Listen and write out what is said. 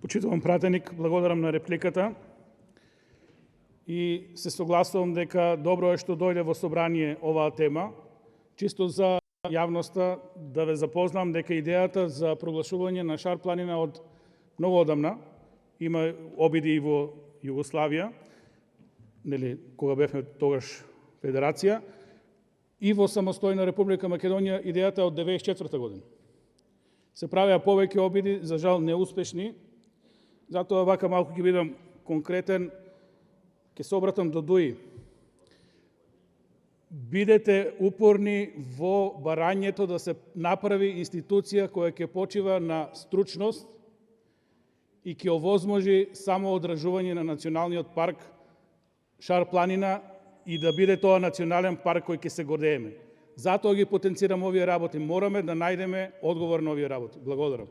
Почитувам пратеник, благодарам на репликата и се согласувам дека добро е што дојде во собрание оваа тема, чисто за јавноста да ве запознам дека идејата за проглашување на Шар планина од многу одамна, има обиди и во Југославија, нели, кога бевме тогаш федерација, и во самостојна Република Македонија идејата од 94 година. Се правеа повеќе обиди, за жал неуспешни, затоа вака малку ќе бидам конкретен, ќе се обратам до Дуи. Бидете упорни во барањето да се направи институција која ќе почива на стручност и ќе овозможи само одржување на националниот парк Шар планина и да биде тоа национален парк кој ќе се гордееме. Затоа ги потенцирам овие работи. Мораме да најдеме одговор на овие работи. Благодарам.